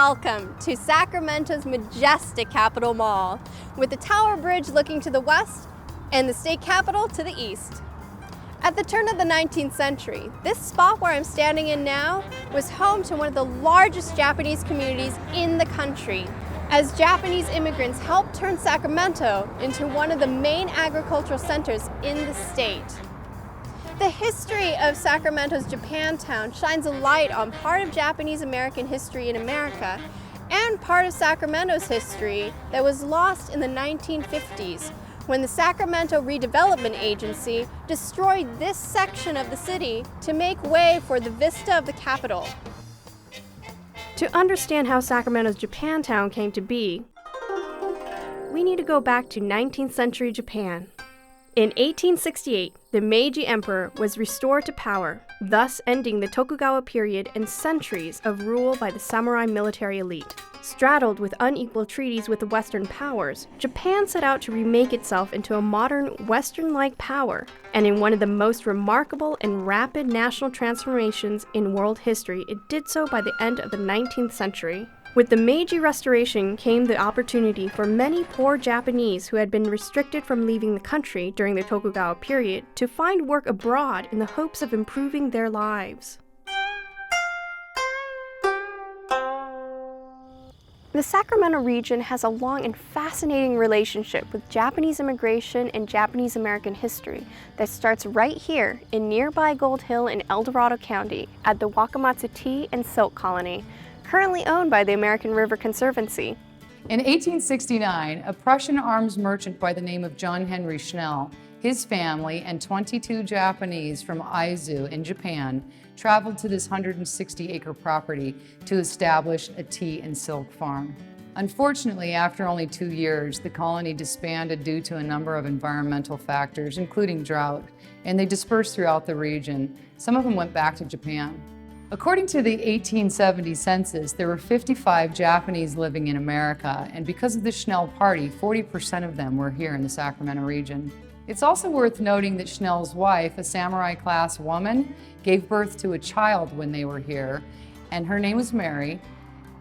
Welcome to Sacramento's majestic Capitol Mall, with the Tower Bridge looking to the west and the state capitol to the east. At the turn of the 19th century, this spot where I'm standing in now was home to one of the largest Japanese communities in the country, as Japanese immigrants helped turn Sacramento into one of the main agricultural centers in the state. The history of Sacramento's Japantown shines a light on part of Japanese American history in America and part of Sacramento's history that was lost in the 1950s when the Sacramento Redevelopment Agency destroyed this section of the city to make way for the vista of the Capitol. To understand how Sacramento's Japantown came to be, we need to go back to 19th century Japan. In 1868, the Meiji Emperor was restored to power, thus ending the Tokugawa period and centuries of rule by the samurai military elite. Straddled with unequal treaties with the Western powers, Japan set out to remake itself into a modern Western-like power, and in one of the most remarkable and rapid national transformations in world history, it did so by the end of the 19th century. With the Meiji Restoration came the opportunity for many poor Japanese who had been restricted from leaving the country during the Tokugawa period to find work abroad in the hopes of improving their lives. The Sacramento region has a long and fascinating relationship with Japanese immigration and Japanese American history that starts right here in nearby Gold Hill in El Dorado County at the Wakamatsu Tea and Silk Colony, currently owned by the American River Conservancy. In 1869, a Prussian arms merchant by the name of John Henry Schnell, his family, and 22 Japanese from Aizu in Japan traveled to this 160-acre property to establish a tea and silk farm. Unfortunately, after only 2 years, the colony disbanded due to a number of environmental factors, including drought, and they dispersed throughout the region. Some of them went back to Japan. According to the 1870 census, there were 55 Japanese living in America, and because of the Schnell Party, 40% of them were here in the Sacramento region. It's also worth noting that Schnell's wife, a samurai-class woman, gave birth to a child when they were here, and her name was Mary,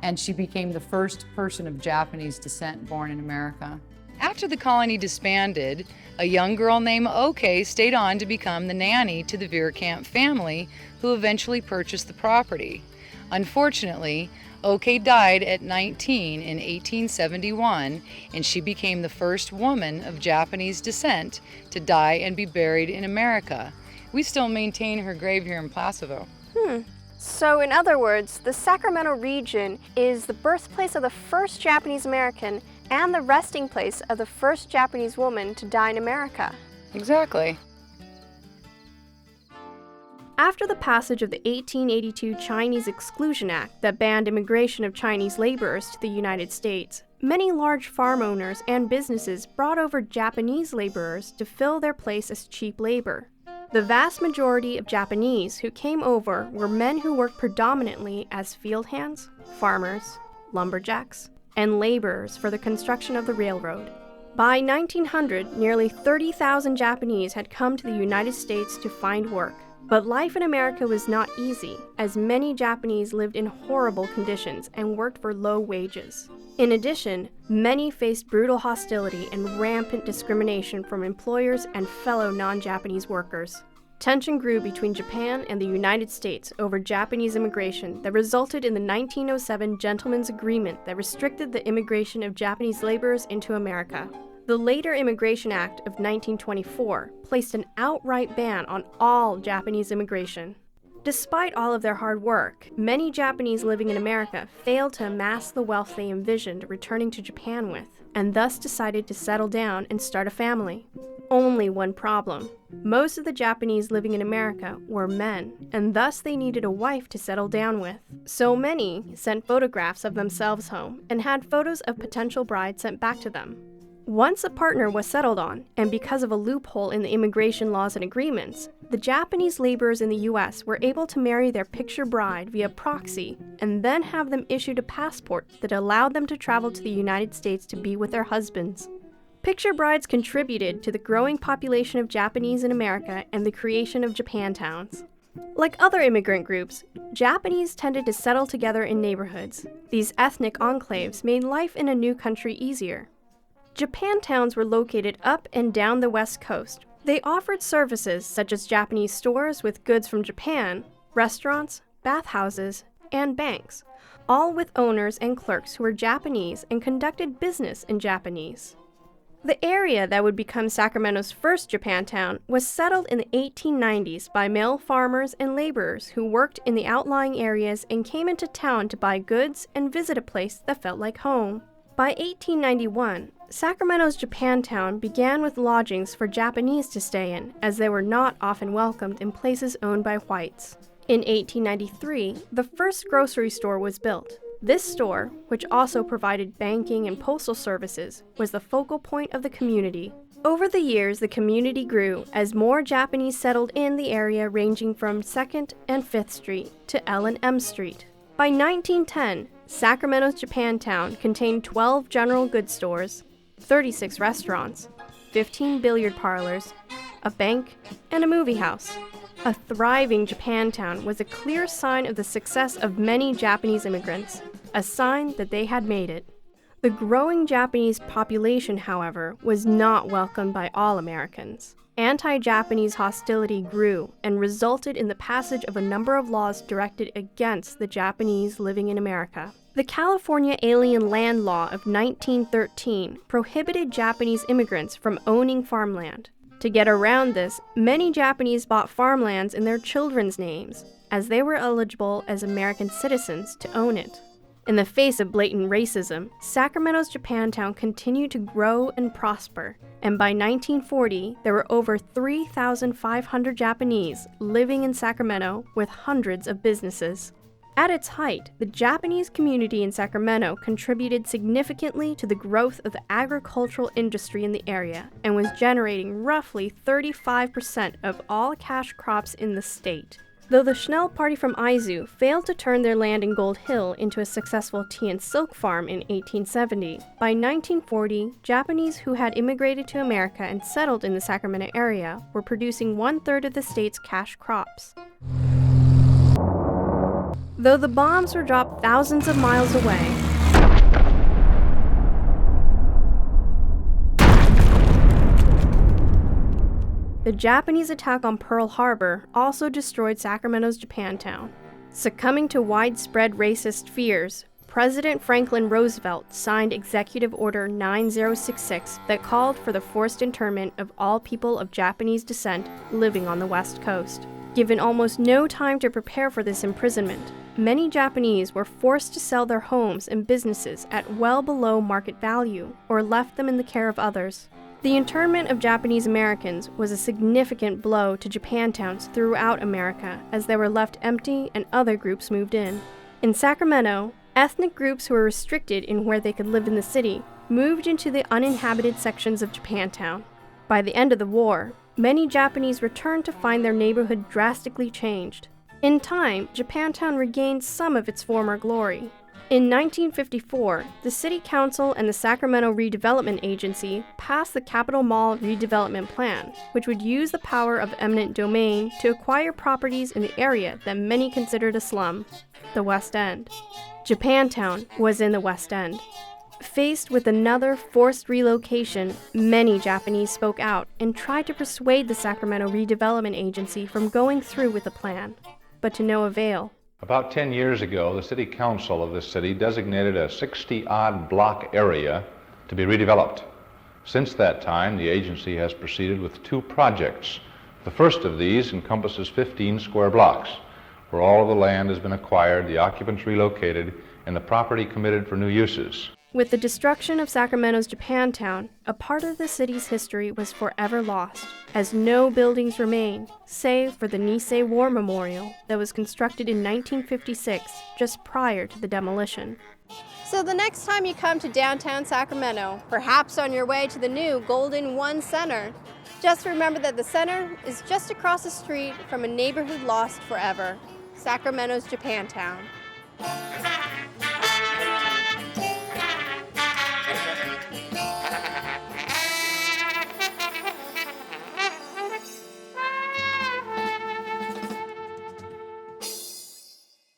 and she became the first person of Japanese descent born in America. After the colony disbanded, a young girl named Oke stayed on to become the nanny to the Vierkamp family, who eventually purchased the property. Unfortunately, Oke died at 19 in 1871, and she became the first woman of Japanese descent to die and be buried in America. We still maintain her grave here in Placerville. So in other words, the Sacramento region is the birthplace of the first Japanese American and the resting place of the first Japanese woman to die in America. Exactly. After the passage of the 1882 Chinese Exclusion Act that banned immigration of Chinese laborers to the United States, many large farm owners and businesses brought over Japanese laborers to fill their place as cheap labor. The vast majority of Japanese who came over were men who worked predominantly as field hands, farmers, lumberjacks, and laborers for the construction of the railroad. By 1900, nearly 30,000 Japanese had come to the United States to find work. But life in America was not easy, as many Japanese lived in horrible conditions and worked for low wages. In addition, many faced brutal hostility and rampant discrimination from employers and fellow non-Japanese workers. Tension grew between Japan and the United States over Japanese immigration that resulted in the 1907 Gentlemen's Agreement that restricted the immigration of Japanese laborers into America. The later Immigration Act of 1924 placed an outright ban on all Japanese immigration. Despite all of their hard work, many Japanese living in America failed to amass the wealth they envisioned returning to Japan with, and thus decided to settle down and start a family. Only one problem. Most of the Japanese living in America were men, and thus they needed a wife to settle down with. So many sent photographs of themselves home and had photos of potential brides sent back to them. Once a partner was settled on, and because of a loophole in the immigration laws and agreements, the Japanese laborers in the U.S. were able to marry their picture bride via proxy and then have them issued a passport that allowed them to travel to the United States to be with their husbands. Picture brides contributed to the growing population of Japanese in America and the creation of Japantowns. Like other immigrant groups, Japanese tended to settle together in neighborhoods. These ethnic enclaves made life in a new country easier. Japantowns were located up and down the West Coast. They offered services such as Japanese stores with goods from Japan, restaurants, bathhouses, and banks, all with owners and clerks who were Japanese and conducted business in Japanese. The area that would become Sacramento's first Japantown was settled in the 1890s by male farmers and laborers who worked in the outlying areas and came into town to buy goods and visit a place that felt like home. By 1891, Sacramento's Japantown began with lodgings for Japanese to stay in, as they were not often welcomed in places owned by whites. In 1893, the first grocery store was built. This store, which also provided banking and postal services, was the focal point of the community. Over the years, the community grew as more Japanese settled in the area ranging from 2nd and 5th Street to L and M Street. By 1910, Sacramento's Japantown contained 12 general goods stores, 36 restaurants, 15 billiard parlors, a bank, and a movie house. A thriving Japantown was a clear sign of the success of many Japanese immigrants, a sign that they had made it. The growing Japanese population, however, was not welcomed by all Americans. Anti-Japanese hostility grew and resulted in the passage of a number of laws directed against the Japanese living in America. The California Alien Land Law of 1913 prohibited Japanese immigrants from owning farmland. To get around this, many Japanese bought farmlands in their children's names, as they were eligible as American citizens to own it. In the face of blatant racism, Sacramento's Japantown continued to grow and prosper, and by 1940, there were over 3,500 Japanese living in Sacramento with hundreds of businesses. At its height, the Japanese community in Sacramento contributed significantly to the growth of the agricultural industry in the area and was generating roughly 35% of all cash crops in the state. Though the Schnell party from Aizu failed to turn their land in Gold Hill into a successful tea and silk farm in 1870, by 1940, Japanese who had immigrated to America and settled in the Sacramento area were producing 1/3 of the state's cash crops. Though the bombs were dropped thousands of miles away, the Japanese attack on Pearl Harbor also destroyed Sacramento's Japantown. Succumbing to widespread racist fears, President Franklin Roosevelt signed Executive Order 9066 that called for the forced internment of all people of Japanese descent living on the West Coast. Given almost no time to prepare for this imprisonment, many Japanese were forced to sell their homes and businesses at well below market value or left them in the care of others. The internment of Japanese Americans was a significant blow to Japantowns throughout America as they were left empty and other groups moved in. In Sacramento, ethnic groups who were restricted in where they could live in the city moved into the uninhabited sections of Japantown. By the end of the war, many Japanese returned to find their neighborhood drastically changed. In time, Japantown regained some of its former glory. In 1954, the City Council and the Sacramento Redevelopment Agency passed the Capitol Mall Redevelopment Plan, which would use the power of eminent domain to acquire properties in the area that many considered a slum, the West End. Japantown was in the West End. Faced with another forced relocation, many Japanese spoke out and tried to persuade the Sacramento Redevelopment Agency from going through with the plan, but to no avail. About 10 years ago, the City Council of this city designated a 60-odd block area to be redeveloped. Since that time, the agency has proceeded with 2 projects. The first of these encompasses 15 square blocks, where all of the land has been acquired, the occupants relocated, and the property committed for new uses. With the destruction of Sacramento's Japantown, a part of the city's history was forever lost, as no buildings remain, save for the Nisei War Memorial that was constructed in 1956, just prior to the demolition. So the next time you come to downtown Sacramento, perhaps on your way to the new Golden One Center, just remember that the center is just across the street from a neighborhood lost forever, Sacramento's Japantown.